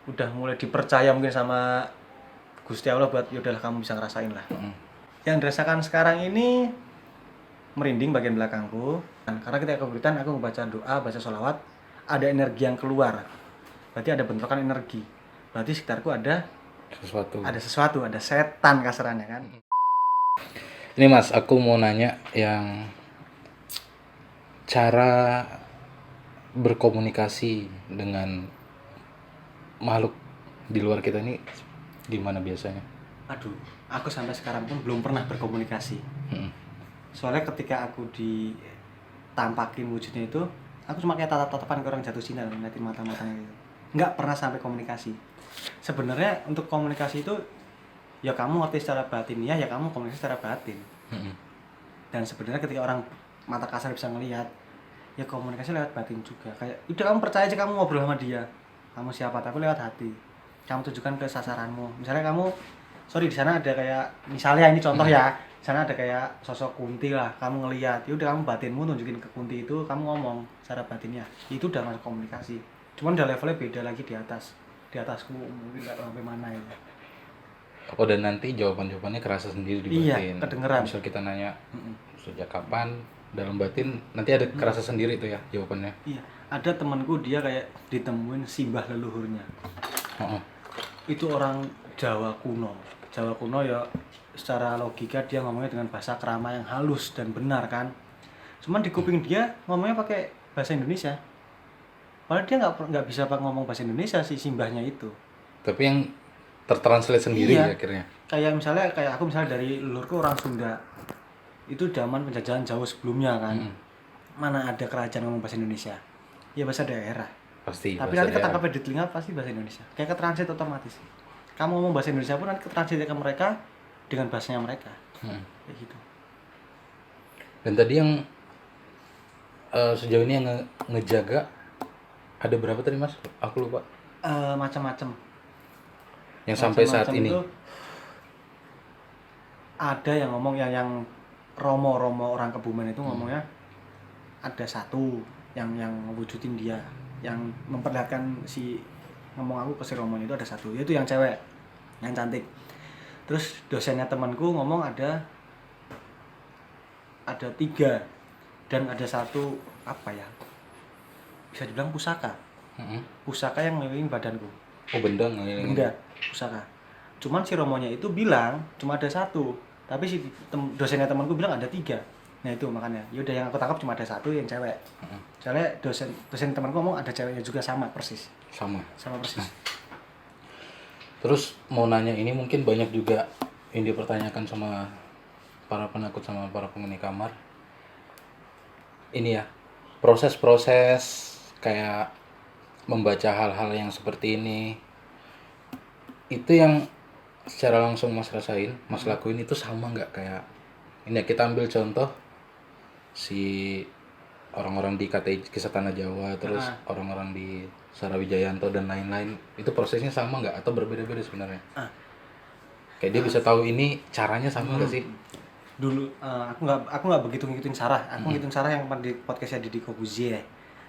udah mulai dipercaya mungkin sama Gusti Allah buat yaudahlah kamu bisa ngerasain lah. Yang dirasakan sekarang ini merinding bagian belakangku, karena ketika kesulitan aku membaca doa, baca sholawat, ada energi yang keluar, berarti ada bentrokan energi, berarti sekitarku ada sesuatu, ada setan kasarannya kan. Ini Mas, aku mau nanya yang cara berkomunikasi dengan makhluk di luar kita ini gimana biasanya? Aduh, aku sampai sekarang pun belum pernah berkomunikasi. Soalnya ketika aku ditampakin wujudnya itu, aku cuma kayak tatap-tatapan ke orang jatuh cinta, ngeliatin mata-matanya gitu. Nggak pernah sampai komunikasi. Sebenarnya untuk komunikasi itu, ya kamu ngerti secara batin, ya kamu komunikasi secara batin. Dan sebenarnya ketika orang mata kasar bisa ngelihat, ya komunikasi lewat batin juga. Kayak udah kamu percaya aja, kamu ngobrol sama dia, kamu siapa, tapi lewat hati. Kamu tunjukkan ke sasaranmu. Misalnya kamu, sorry di sana ada kayak, misalnya ini contoh ya, di sana ada kayak sosok Kunti lah, kamu ngelihat, ya udah kamu batinmu tunjukin ke Kunti itu, kamu ngomong secara batinnya, itu udah masuk komunikasi. Cuman udah levelnya beda lagi di atasku, mungkin nggak tahu sampai mana ya. Oh, dan nanti jawabannya kerasa sendiri di batin. Iya, kedengeran. Misal kita nanya sejak kapan, dalam batin nanti ada kerasa sendiri itu ya jawabannya. Iya, ada temanku dia kayak ditemuin simbah leluhurnya. Itu orang Jawa kuno. Jawa kuno ya secara logika dia ngomongnya dengan bahasa krama yang halus dan benar kan. Cuman di kuping dia ngomongnya pakai bahasa Indonesia. Padahal dia nggak bisa ngomong bahasa Indonesia si simbahnya itu. Tapi yang tertranslate sendiri Iya. ya akhirnya. Kayak aku misalnya dari leluhurku orang Sunda. Itu zaman penjajahan Jawa sebelumnya kan. Mana ada kerajaan ngomong bahasa Indonesia? Ya bahasa daerah. Pasti. Tapi nanti ketangkapnya di telinga pasti bahasa Indonesia. Kayak ketransit otomatis. Kamu ngomong bahasa Indonesia pun nanti ketransit ke mereka dengan bahasanya mereka. Kayak gitu. Dan tadi yang sejauh ini yang ngejaga ada berapa tadi Mas? Aku lupa. Macam-macam. Yang sampai saat ini. Itu ada yang ngomong yang Romo orang Kebumen itu ngomongnya ada satu yang wujudin dia, yang memperlihatkan si ngomong aku ke si Romo itu ada satu, yaitu yang cewek, yang cantik. Terus dosennya temanku ngomong ada 3 dan ada satu apa ya, bisa dibilang pusaka. Pusaka yang ngelilingin badanku. Oh, benda ngelilingin. Benda pusaka. Cuman si Romonya itu bilang cuma ada satu, tapi si dosennya temanku bilang ada 3. Nah itu makanya, yaudah yang aku tangkap cuma ada satu yang cewek. Soalnya dosen temanku ngomong ada ceweknya juga sama persis. Sama persis. Terus mau nanya ini mungkin banyak juga yang dipertanyakan sama para penakut sama para penghuni kamar. Ini ya, proses-proses kayak membaca hal-hal yang seperti ini, itu yang secara langsung Mas rasain, Mas lakuin itu sama nggak kayak ini ya, kita ambil contoh si orang-orang di KTJ Kisah Tanah Jawa, terus orang-orang di Sarawijayanto dan lain-lain, itu prosesnya sama nggak atau berbeda-beda sebenarnya? Kayak dia bisa tahu ini caranya sama nggak sih? Dulu aku nggak begitu ngikutin Sarah. Aku ngikutin Sarah yang di podcastnya Didi Kobuzie.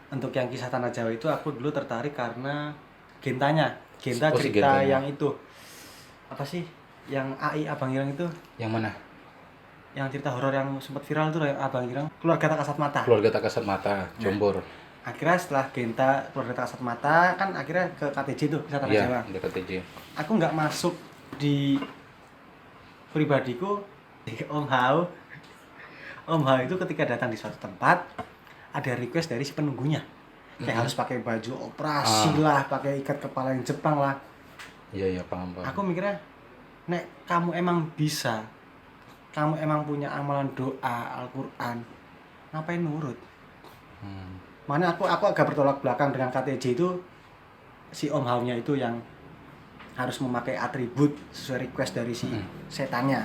Untuk yang Kisah Tanah Jawa itu aku dulu tertarik karena Genta cerita Gentanya. yang itu apa sih, yang AI Abang Ireng itu, Yang mana? yang cerita horor yang sempat viral tuh yang Abang Ireng, Keluarga Tak Kasat Mata. Keluarga Tak Kasat Mata, Jombor. Akhirnya setelah Genta Keluarga Tak Kasat Mata kan akhirnya ke KTJ tuh, Kisah Tanah Jawa. Iya, di KTJ. Aku nggak masuk di pribadiku di Om Hao. Om Hao itu ketika datang di suatu tempat ada request dari si penunggunya, kayak harus pakai baju operasi lah, pakai ikat kepala yang Jepang lah. Iya, paham. Aku mikirnya, nek kamu emang bisa, kamu emang punya amalan doa Al-Quran, ngapain nurut? Mana aku agak bertolak belakang dengan KTJ itu, si Om Hao-nya itu yang harus memakai atribut sesuai request dari si setannya.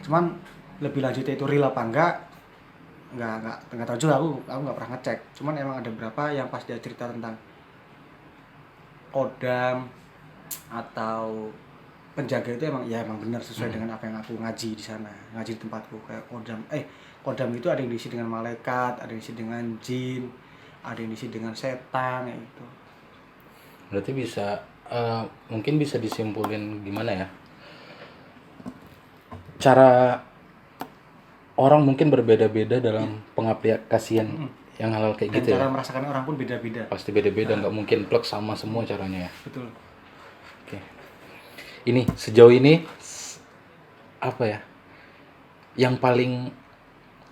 Cuman lebih lanjutnya itu real apa enggak tahu juga, aku nggak pernah ngecek. Cuman emang ada beberapa yang pas dia cerita tentang kodam atau penjaga itu emang benar sesuai dengan apa yang aku ngaji di sana, ngaji di tempatku. Kayak kodam itu ada yang diisi dengan malaikat, ada yang diisi dengan jin, ada yang diisi dengan setan, kayak gitu. Berarti bisa mungkin bisa disimpulin gimana ya? Cara orang mungkin berbeda-beda dalam pengaplikasian yang hal kayak Dan gitu cara ya. merasakan orang pun beda-beda. Pasti beda-beda, nggak mungkin plek sama semua caranya ya. Betul. Oke. Ini sejauh ini apa ya? Yang paling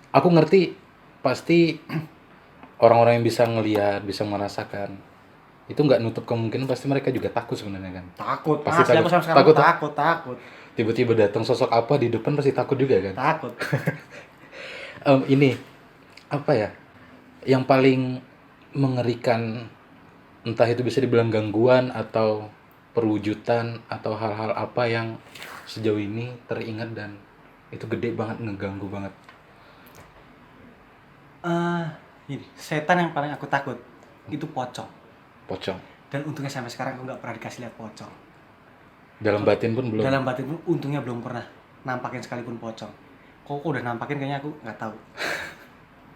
aku ngerti pasti orang-orang yang bisa ngelihat, bisa merasakan itu nggak nutup kemungkinan pasti mereka juga takut sebenarnya kan. Takut. Pasti Asli aku takut. sampai sekarang Takut. takut. Tiba-tiba datang sosok apa di depan pasti takut juga kan. Takut. Ini apa ya? Yang paling mengerikan, entah itu bisa dibilang gangguan atau perwujudan atau hal-hal apa yang sejauh ini teringat dan itu gede banget, ngeganggu banget. Ini setan yang paling aku takut itu pocong. Pocong. Dan untungnya sampai sekarang aku nggak pernah dikasih lihat pocong. Dalam batin pun belum. Dalam batin pun untungnya belum pernah nampakin sekalipun pocong. Kok udah nampakin kayaknya aku nggak tahu.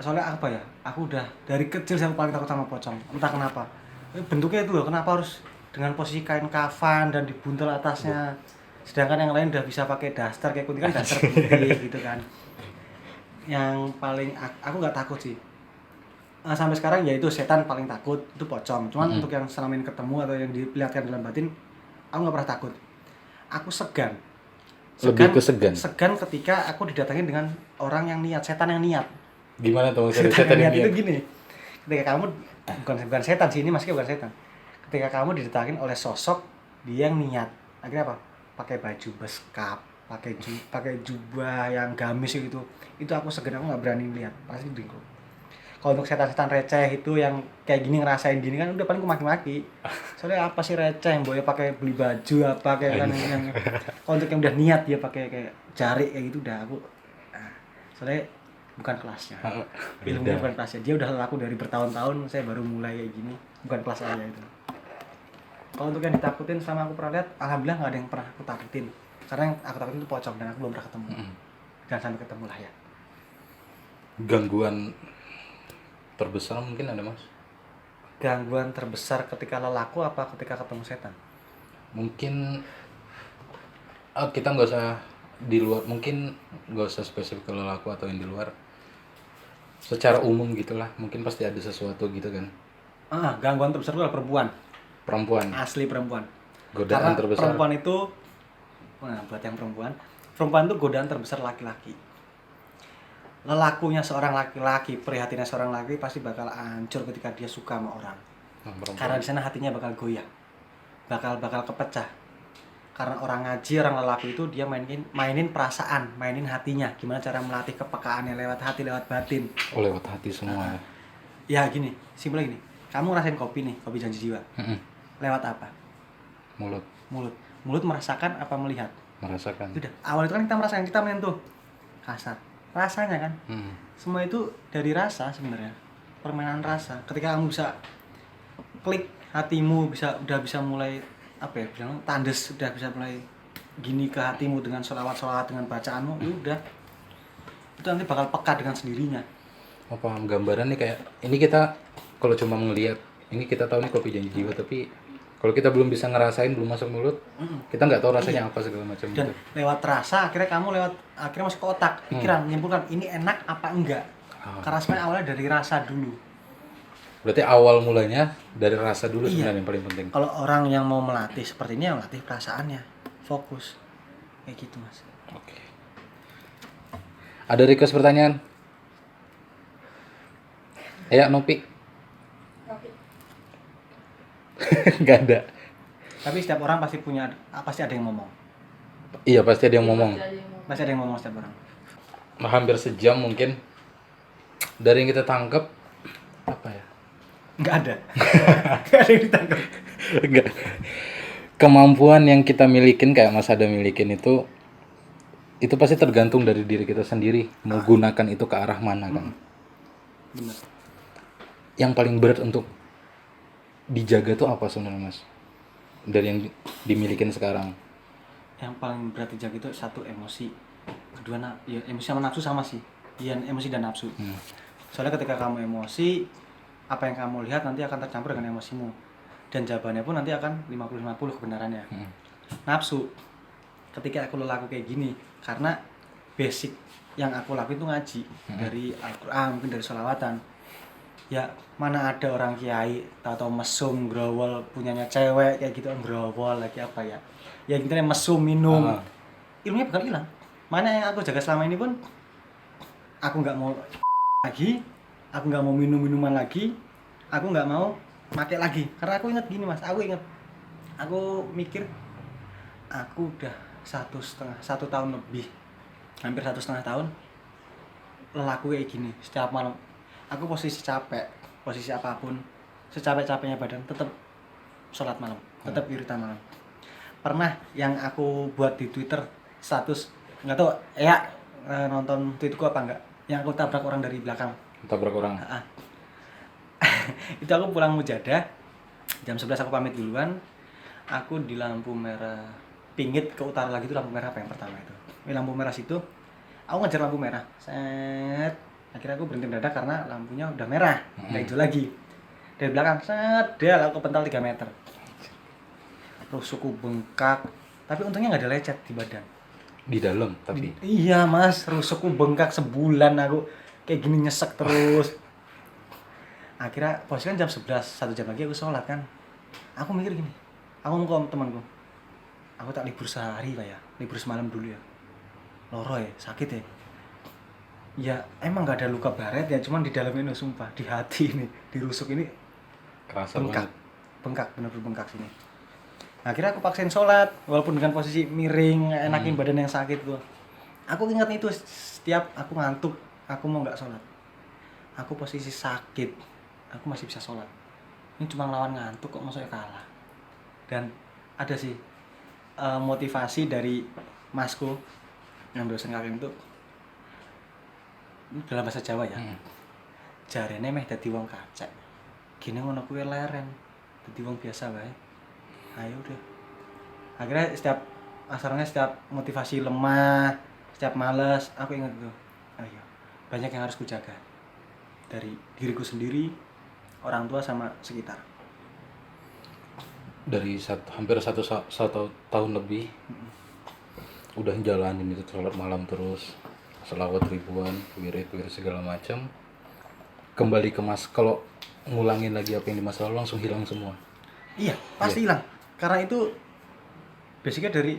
Soalnya apa ya? Aku udah dari kecil saya paling takut sama pocong. Entah kenapa. Bentuknya itu loh, kenapa harus dengan posisi kain kafan dan dibuntel atasnya. Sedangkan yang lain udah bisa pakai daster kayak kunti kan daster putih gitu kan. Yang paling aku nggak takut sih. Sampai sekarang ya itu setan paling takut itu pocong. Cuman untuk yang selama ini ketemu atau yang diperlihatkan dalam batin, aku nggak pernah takut. Aku segan. Lebih ke segan. Segan ketika aku didatangin dengan orang yang niat, setan yang niat. Gimana tuh Setan yang niat itu gini. Ketika kamu bukan setan sih, ini masih bukan setan. Ketika kamu didatangin oleh sosok dia yang niat. Akhirnya apa? Pakai baju beskap, pakai jubah yang gamis gitu. Itu aku segan, aku nggak berani lihat. Pasti bingung. Kalau untuk setan-setan receh itu yang kayak gini ngerasain gini kan udah paling aku maki-maki. Soalnya apa sih receh yang boleh pakai beli baju apa kayak kan yang kalau untuk yang udah niat dia pakai kayak jari kayak gitu udah aku soalnya bukan kelasnya. Ilmunya bukan kelasnya. Dia udah laku dari bertahun-tahun, saya baru mulai kayak gini. Bukan kelas saya itu. Kalau untuk yang ditakutin sama aku pernah lihat, alhamdulillah nggak ada yang pernah aku takutin. Karena yang aku takutin itu pocong dan aku belum pernah ketemu. Jangan sampai ketemu lah ya. Gangguan terbesar mungkin ada mas? Gangguan terbesar ketika lelaku apa ketika ketemu setan? Mungkin kita nggak usah di luar, mungkin nggak usah spesifik ke lelaku atau yang di luar, secara umum gitulah, mungkin pasti ada sesuatu gitu kan. Gangguan terbesar itu adalah Perempuan. Asli perempuan. Godaan Karena terbesar. perempuan itu, buat yang perempuan itu godaan terbesar laki-laki. Lelakunya seorang laki-laki, prihatinnya seorang laki pasti bakal hancur ketika dia suka sama orang. Karena di sana hatinya bakal goyah, bakal kepecah. Karena orang ngaji, orang lelaki itu dia mainin perasaan, mainin hatinya. Gimana cara melatih kepekaannya lewat hati, lewat batin. Oh, lewat hati semua. Ya gini, simpelnya gini. Kamu ngerasain kopi nih, kopi janji jiwa. Lewat apa? Mulut merasakan apa melihat? Merasakan. Udah, awal itu kan kita merasakan, kita menyentuh. Kasar. Rasanya kan. Semua itu dari rasa sebenarnya. Permainan rasa. Ketika kamu bisa klik hatimu udah bisa mulai apa ya? Bilang tandes, udah bisa mulai gini ke hatimu dengan sholawat dengan bacaanmu, ya udah. Itu nanti bakal peka dengan sendirinya. Oh, paham gambaran nih kayak ini kita kalau cuma ngelihat, ini kita tahu nih kopi janji jiwa, tapi kalau kita belum bisa ngerasain, belum masuk mulut, kita nggak tahu rasanya apa segala macam. Dan lewat rasa akhirnya kamu akhirnya masuk ke otak, pikiran menyimpulkan ini enak apa enggak. Karena sebenarnya awalnya dari rasa dulu. Berarti awal mulanya dari rasa dulu sebenarnya yang paling penting. Kalau orang yang mau melatih seperti ini, yang melatih perasaannya, fokus. Kayak gitu, Mas. Oke. Ada request pertanyaan? Ya, Nopi. Nggak ada. Tapi setiap orang pasti ada yang ngomong. Iya, pasti ada yang ngomong. Pasti ada yang ngomong setiap orang. Hampir sejam mungkin. Dari yang kita tangkap apa ya? Nggak ada. Nggak ada yang ditangkap. Nggak. Kemampuan yang kita milikin kayak Mas Ada milikin itu pasti tergantung dari diri kita sendiri menggunakan itu ke arah mana kan. Benar. Yang paling berat untuk dijaga tuh apa sebenarnya Mas? Dari yang dimilikin sekarang. Yang paling berat dijaga itu satu emosi. Kedua ya emosi sama nafsu sama sih. Iya, emosi dan nafsu. Soalnya ketika kamu emosi, apa yang kamu lihat nanti akan tercampur dengan emosimu. dan jawabannya pun nanti akan 50-50 kebenarannya. Nafsu, ketika aku lelaku kayak gini, karena basic yang aku lakuin itu ngaji dari Al-Quran, mungkin dari sholawatan. Ya mana ada orang kiai tahu mesum growol punyanya cewek kayak gitu, growol lagi apa ya, ya intinya mesum minum, ilmunya bakal hilang. Mana yang aku jaga selama ini pun aku nggak mau lagi, aku nggak mau minuman lagi, aku nggak mau pakai lagi, karena aku ingat gini mas, aku mikir aku udah 1 tahun lebih, hampir 1,5 tahun lelaku kayak gini. Setiap malam aku posisi capek, posisi apapun, secapek-capeknya badan tetap sholat malam, tetap wiridan malam. Pernah yang aku buat di Twitter status, nggak tahu ya nonton tweetku apa enggak, yang aku tabrak orang dari belakang. Tabrak orang. Itu aku pulang mujadah jam 11, aku pamit duluan, aku di lampu merah pingit ke utara lagi, itu lampu merah apa yang pertama itu, di lampu merah situ aku ngejar lampu merah, set, akhirnya aku berhenti mendadak karena lampunya udah merah, nggak hijau lagi. Dari belakang set, dia aku pental 3 meter, rusukku bengkak, tapi untungnya nggak ada lecet di badan. Di dalam tapi. Iya mas, rusukku bengkak sebulan, aku kayak gini nyesek terus. Akhirnya posisi kan jam 11, 1 jam lagi aku sholat kan. Aku mikir gini, aku ngomong ke temanku, aku tak libur sehari lah ya, libur semalam dulu ya. Loro ya, sakit ya. Ya emang gak ada luka baret ya, cuman di dalam ini sumpah, di hati ini, di rusuk ini Kerasa bengkak, banget. bengkak, bener-bener bengkak sini. Akhirnya aku paksain sholat, walaupun dengan posisi miring, enakin badan yang sakit gua. Aku ingat itu setiap aku ngantuk, aku mau nggak sholat, aku posisi sakit, aku masih bisa sholat. Ini cuma lawan ngantuk kok maksudnya kalah. Dan ada sih motivasi dari masku yang dosen kalian itu dalam bahasa Jawa ya. Jarene meh dadi wong kacek, gini ngono kuwi leren, dadi wong biasa wae. Ayo udah. Akhirnya setiap motivasi lemah, setiap males, aku ingat tuh. Ayo, banyak yang harus kujaga dari diriku sendiri, orang tua sama sekitar. Dari hampir satu tahun lebih udah jalanin itu sholat malam terus, selawat ribuan, wirid segala macam. Kembali ke mas, kalau ngulangin lagi apa yang di masa lalu langsung hilang semua. Iya, pasti hilang. Karena itu basicnya dari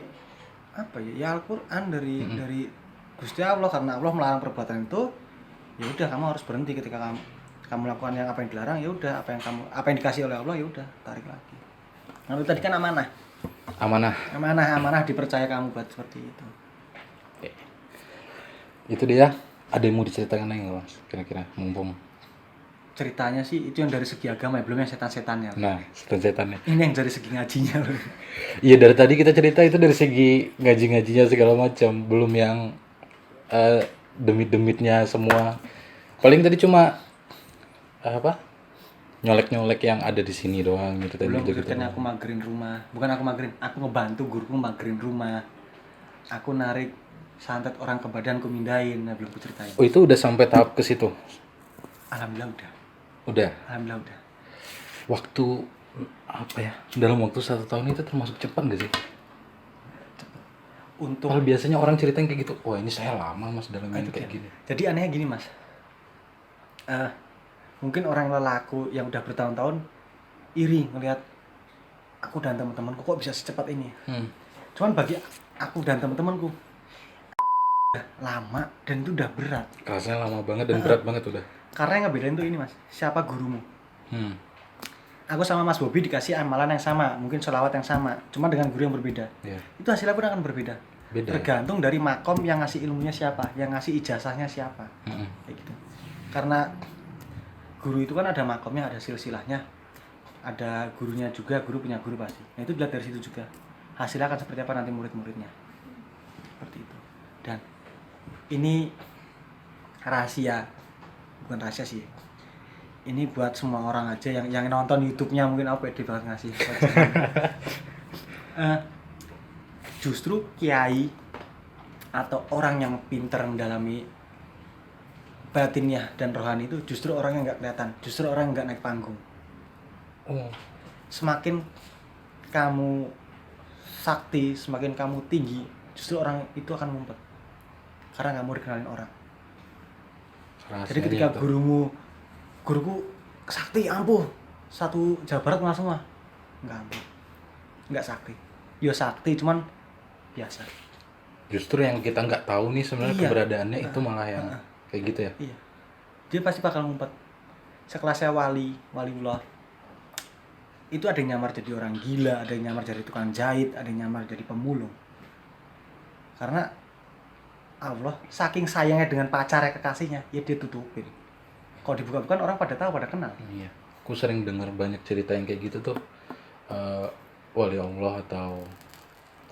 apa ya? Ya Al-Qur'an, dari Gusti Allah, karena Allah melarang perbuatan itu. Ya udah, kamu harus berhenti ketika kamu lakukan yang apa yang dilarang. Ya udah, apa yang dikasih oleh Allah, ya udah tarik lagi. Nah, itu tadi kan amanah dipercaya kamu buat seperti itu. Itu dia. Ada yang mau diceritakan lagi nggak mas? Kira-kira mumpung. Ceritanya sih itu yang dari segi agama ya, belum yang setan-setannya. Nah, setan-setannya. Ini yang dari segi ngajinya loh. Iya, dari tadi kita cerita itu dari segi ngaji-ngajinya segala macam, belum yang demit-demitnya semua. Paling tadi cuma nyolek-nyolek yang ada di sini doang gitu tadi. Belum gitu. kan aku magerin rumah. Bukan aku magerin, aku ngebantu guruku magerin rumah. Aku narik santet orang ke badanku mindahin, nah belum ku ceritain. Oh, itu udah sampai tahap ke situ. Alhamdulillah udah. Alhamdulillah udah. Waktu apa ya? Dalam waktu 1 tahun itu termasuk cepat gak sih? Untuk Kalau biasanya orang ceritain kayak gitu, wah ini saya lama mas dalam ini kayak gini. Jadi anehnya gini mas, mungkin orang lelaku yang udah bertahun-tahun iri ngelihat aku dan teman-temanku kok bisa secepat ini. Cuman bagi aku dan teman-temanku lama dan itu udah berat. Rasanya lama banget dan berat banget udah. Karena yang ngebedain tuh ini mas, siapa gurumu. Aku sama Mas Bobi dikasih amalan yang sama, mungkin sholawat yang sama, cuma dengan guru yang berbeda. Itu hasilnya pun akan berbeda. Tergantung dari makom yang ngasih ilmunya siapa, yang ngasih ijazahnya siapa. Kayak gitu. Karena guru itu kan ada makomnya, ada silsilahnya, ada gurunya juga, guru punya guru pasti. Nah itu dilihat dari situ juga. Hasilnya akan seperti apa nanti murid-muridnya. Seperti itu. Dan ini rahasia, bukan rahasia sih. Ini buat semua orang aja yang nonton YouTube-nya, mungkin aku pede banget ngasih. Justru kiai atau orang yang pintar mendalami batinnya dan rohani itu justru orang yang nggak kelihatan, justru orang yang nggak naik panggung. semakin kamu sakti, semakin kamu tinggi, justru orang itu akan ngumpet karena nggak mau dikenalin orang. Jadi Rahasianya ketika tuh. guruku sakti ampuh, satu Jawa Barat langsung mah nggak ampuh, nggak sakti. Yo sakti cuman biasa. Justru yang kita nggak tahu nih sebenarnya Iya. keberadaannya itu malah yang kayak gitu ya. Iya. Dia pasti bakal ngumpet. Sekelasnya waliullah. Itu ada yang nyamar jadi orang gila, ada yang nyamar jadi tukang jahit, ada yang nyamar jadi pemulung. Karena Allah saking sayangnya dengan pacarnya kekasihnya, ya dia tutupin. Kalau dibuka-bukan orang pada tahu, pada kenal. Iya. Aku sering dengar banyak cerita yang kayak gitu tuh. Wali Allah atau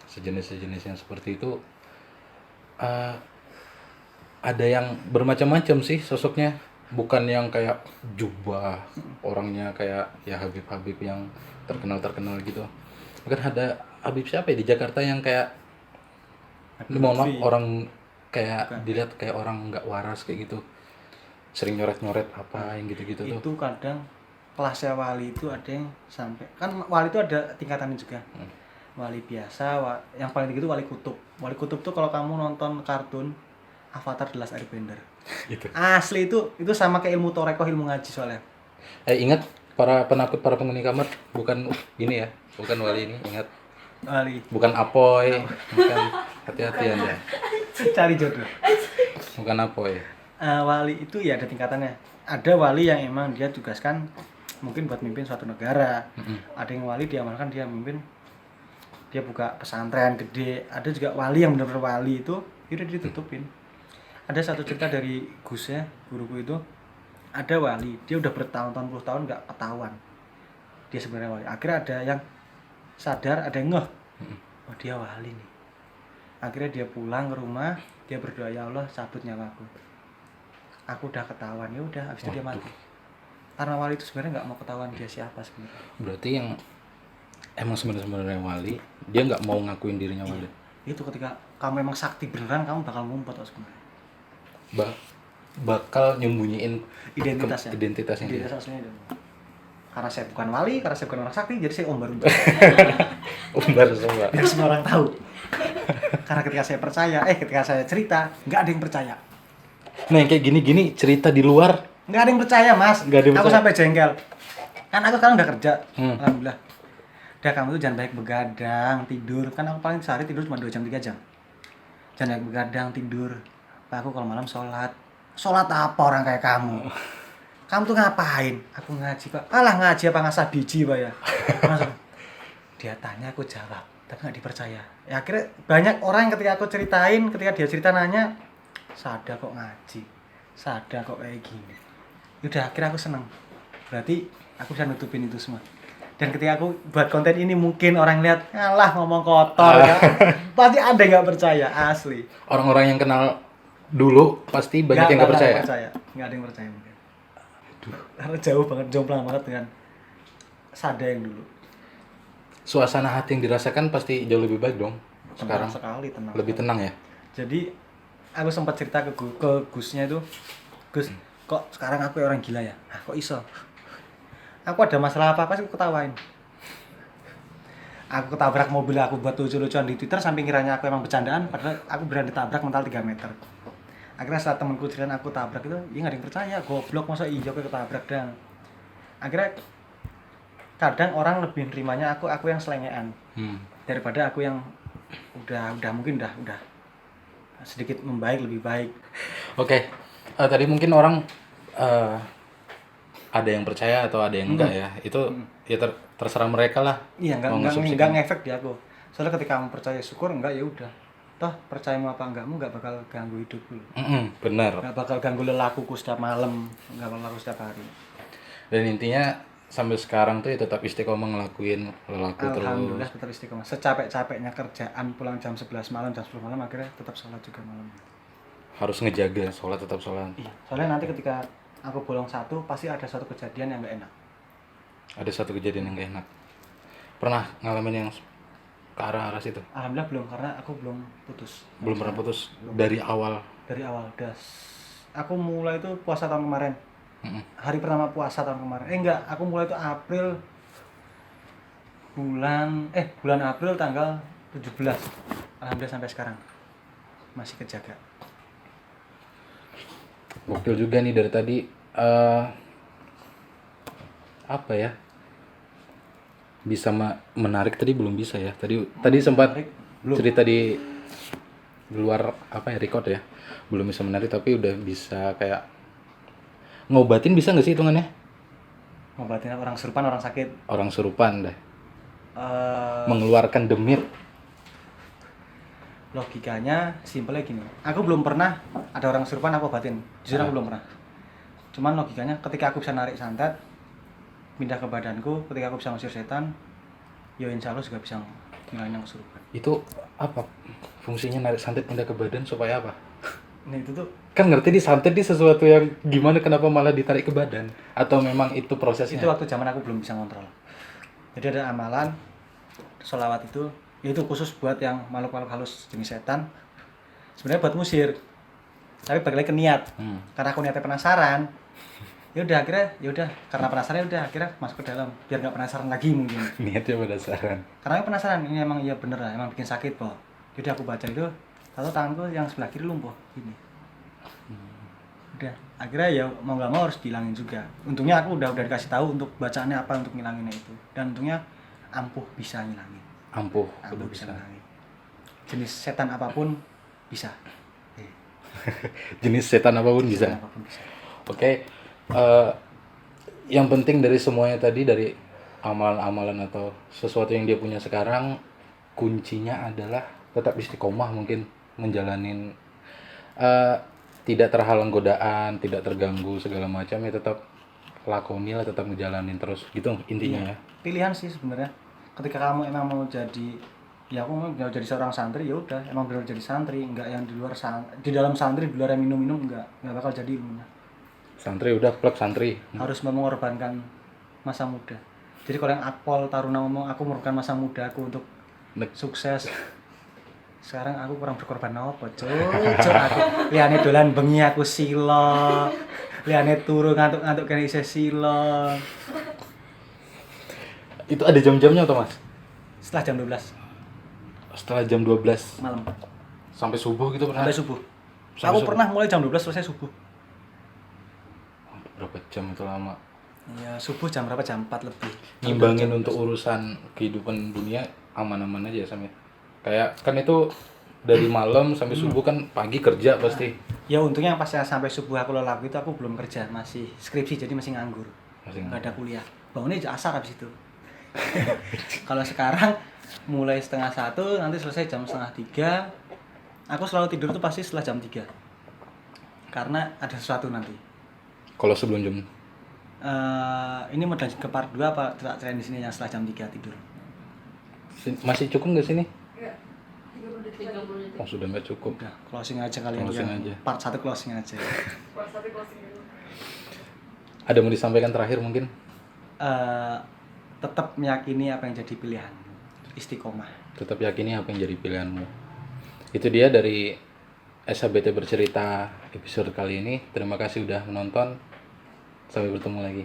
sejenis-sejenis yang seperti itu eh, ada yang bermacam-macam sih sosoknya, bukan yang kayak jubah orangnya kayak ya Habib-Habib yang terkenal gitu. Mungkin ada Habib siapa ya di Jakarta yang kayak ini mohon maaf orang kayak dilihat kayak orang nggak waras kayak gitu, sering nyoret-nyoret apa yang gitu-gitu tuh. Itu kadang kelasnya wali itu ada yang sampai, kan wali itu ada tingkatannya juga. Wali biasa, yang paling tinggi itu wali kutub. Wali kutub tuh kalau kamu nonton kartun Avatar The Last Airbender, Gitu. asli itu sama kayak ilmu toreko, ilmu ngaji soalnya. Ingat para penakut, para penghuni kamar, bukan ini ya, bukan wali ini, ingat, Wali bukan apoy, bukan, hati-hati Anda, cari jodoh. bukan apoy. Wali itu ya ada tingkatannya. Ada wali yang emang dia tugaskan mungkin buat mimpin suatu negara. Ada yang wali diamalkan dia mimpin, dia buka pesantren gede. Ada juga wali yang benar-benar wali itu udah ditutupin. Ada satu cerita dari Gus ya, guruku itu. Ada wali, dia udah bertahun-tahun puluh tahun nggak ketahuan dia sebenarnya wali. Akhirnya ada yang sadar, ada yang ngeh, oh dia wali nih. Akhirnya dia pulang ke rumah, dia berdoa, ya Allah cabut nyawaku, aku udah ketahuan. Ya udah, habis itu dia mati. Karena wali itu sebenarnya nggak mau ketahuan dia siapa sebenarnya. Berarti yang emang sebenarnya wali, dia nggak mau ngakuin dirinya wali. Itu ketika kamu emang sakti beneran, kamu bakal ngumpet sebenarnya. Bakal nyembunyiin Identitasnya. identitasnya dia. Identitas aslinya itu. Karena saya bukan wali, karena saya bukan orang sakti, jadi saya umbar-umbar. Umbar semua. Biar semua orang tahu. Karena ketika saya percaya, ketika saya cerita, nggak ada yang percaya. Nah yang kayak gini-gini cerita di luar, Nggak ada yang percaya, Mas. Nggak ada yang Aku percaya. sampai jengkel. Kan aku sekarang udah kerja. Hmm. Alhamdulillah. Udah, kamu tuh jangan banyak begadang, tidur. Kan aku paling sehari tidur cuma 2 jam 3 jam. Jangan banyak begadang, tidur. Pak, aku kalau malam sholat. Sholat apa orang kayak kamu? Kamu tuh ngapain? Aku ngaji, Pak. Alah, ngaji apa ngasah biji, Pak ya? Langsung. Dia tanya, aku jawab. Tapi nggak dipercaya. Ya akhirnya banyak orang yang ketika aku ceritain, ketika dia cerita nanya, sadar kok ngaji, sadar kok kayak gini. Udah, akhirnya aku seneng. Berarti aku bisa nutupin itu semua. Dan ketika aku buat konten ini, mungkin orang lihat, alah ngomong kotor ya. Pasti ada yang nggak percaya, asli. Orang-orang yang kenal dulu pasti banyak yang nggak percaya. Nggak ada yang percaya mungkin. Karena jauh banget, jomplang banget dengan Sada yang dulu. Suasana hati yang dirasakan pasti jauh lebih baik dong sekarang. Tenang sekali, tenang. Lebih tenang ya. Jadi aku sempat cerita ke Gusnya itu, Gus, kok sekarang aku orang gila ya? Ah, kok iso? Aku ada masalah apa sih aku ketawain. Aku ketabrak mobil, aku buat lucu-lucuan di Twitter sampai kiranya aku emang bercandaan, padahal aku berani tabrak mental 3 meter. Akhirnya setelah temanku cerita aku tabrak itu, ya nggak ada yang percaya, goblok masa iya aku ketabrak. Dan akhirnya kadang orang lebih nerimanya aku yang selengean daripada aku yang udah mungkin udah sedikit membaik, lebih baik. Oke. Tadi mungkin orang ada yang percaya atau ada yang enggak ya. Itu ya terserah mereka lah. Iya, Mau enggak ngasumsikan. ngefek di aku. Soalnya ketika kamu percaya, syukur, enggak ya udah. Toh percayamu apa enggakmu enggak bakal ganggu hidupku. Benar. Enggak bakal ganggu lelakuku setiap malam, enggak bakal laku setiap hari. Dan intinya sampai sekarang tuh ya tetap istiqomah ngelakuin lelaku terus. Alhamdulillah tetap istiqomah. Secapek-capeknya kerjaan, pulang jam 11 malam, jam 10 malam, akhirnya tetap sholat juga malam. Harus ngejaga sholat, tetap sholat. Iya. Soalnya nanti ketika aku bolong satu, pasti ada suatu kejadian yang enggak enak. Ada satu kejadian yang gak enak. Pernah ngalamin yang ke arah situ? Alhamdulillah belum, karena aku belum putus. Belum pernah putus dari awal. Dari awal udah. Aku mulai itu puasa tahun kemarin. Hari pertama puasa tahun kemarin. Enggak, aku mulai itu April bulan April tanggal 17. Alhamdulillah sampai sekarang masih kejaga. Gokil juga nih dari tadi. Apa ya? Bisa menarik tadi belum bisa ya. Tadi sempat Menarik, belum. cerita di luar apa ya, record ya. Belum bisa menarik tapi udah bisa kayak ngobatin, bisa nggak sih hitungannya? Ngobatin orang serupan, orang sakit. Orang surupan dah. Eh, Mengeluarkan demit. logikanya simpelnya gini. Aku belum pernah ada orang serupan aku obatin. Jujur aku belum pernah. Cuman logikanya ketika aku bisa narik santet pindah ke badanku, ketika aku bisa ngusir setan, ya insya Allah juga bisa ngilangin yang kesurupan. Itu apa fungsinya narik santet pindah ke badan supaya apa? Nah itu tuh Kan ngerti di santet di sesuatu yang gimana, kenapa malah ditarik ke badan? Atau memang itu prosesnya? itu waktu zaman aku belum bisa ngontrol. Jadi ada amalan sholawat itu, itu khusus buat yang makhluk-makhluk halus jenis setan. Sebenarnya buat musir. Tapi balik lagi ke niat. Karena aku niatnya penasaran. Ya udah akhirnya karena penasaran akhirnya masuk ke dalam biar nggak penasaran lagi mungkin. Niatnya penasaran. Karena aku penasaran ini emang iya bener lah, emang bikin sakit kok. Jadi aku baca itu, tahu tanganku yang sebelah kiri lumpuh gini. Udah akhirnya ya mau nggak mau harus dihilangin juga. Untungnya aku udah dikasih tahu untuk bacaannya apa untuk ngilanginnya itu, dan untungnya ampuh bisa ngilangin. Ampuh Bisa ngilangin. Jenis setan apapun bisa. Jenis setan apapun bisa. Setan apapun bisa. Oke. Yang penting dari semuanya tadi, dari amalan-amalan atau sesuatu yang dia punya sekarang, kuncinya adalah tetap istiqomah, mungkin menjalanin tidak terhalang godaan, tidak terganggu segala macam, ya tetap lakoni lah, tetap ngejalanin terus gitu intinya ya. Pilihan sih sebenarnya. Ketika kamu emang mau jadi, ya aku mau jadi seorang santri, ya udah emang benar jadi santri, enggak yang di luar di dalam santri di luar yang minum-minum, enggak bakal jadi ilmunya. Santri udah plek santri. Harus mengorbankan masa muda. Jadi kalau yang Akpol Taruna ngomong aku mengorbankan masa muda aku untuk sukses, sekarang aku kurang berkorban apa, cuk aku liane dolan bengi aku silo, liane turu ngantuk kene isih silo. Itu ada jam-jamnya atau Mas? Setelah jam 12 Setelah jam 12 malam sampai subuh gitu pernah? sampai subuh. Sampai Aku subuh. pernah mulai jam 12 selesai subuh. Berapa jam itu lama? Ya subuh jam berapa? Jam 4 lebih. Ngimbangin untuk urusan kehidupan dunia aman-aman aja Sam ya. Kayak kan itu dari malam sampai subuh, kan pagi kerja pasti. Ya untungnya pas saya sampai subuh aku lelah itu aku belum kerja, masih skripsi jadi masih nganggur. Masih Nggak ada kuliah. Bangunnya asar habis itu. Kalau sekarang mulai 12:30 nanti selesai jam 2:30. Aku selalu tidur tuh pasti setelah jam 3. Karena ada sesuatu nanti. Kalau sebelum jam Ini mau lanjut ke part 2 apa tak di sini yang setelah jam 3 tidur? masih cukup nggak sini? Enggak. 30 detik. Oh sudah nggak cukup. Udah, closing aja kalian. Closing yang aja. Part 1 closing aja. Part 1 closing dulu. Ada mau disampaikan terakhir mungkin? Tetap meyakini apa yang jadi pilihan. Istiqomah. Tetap yakini apa yang jadi pilihanmu. Itu dia dari SHBT Bercerita episode kali ini. Terima kasih udah menonton. Sampai bertemu lagi.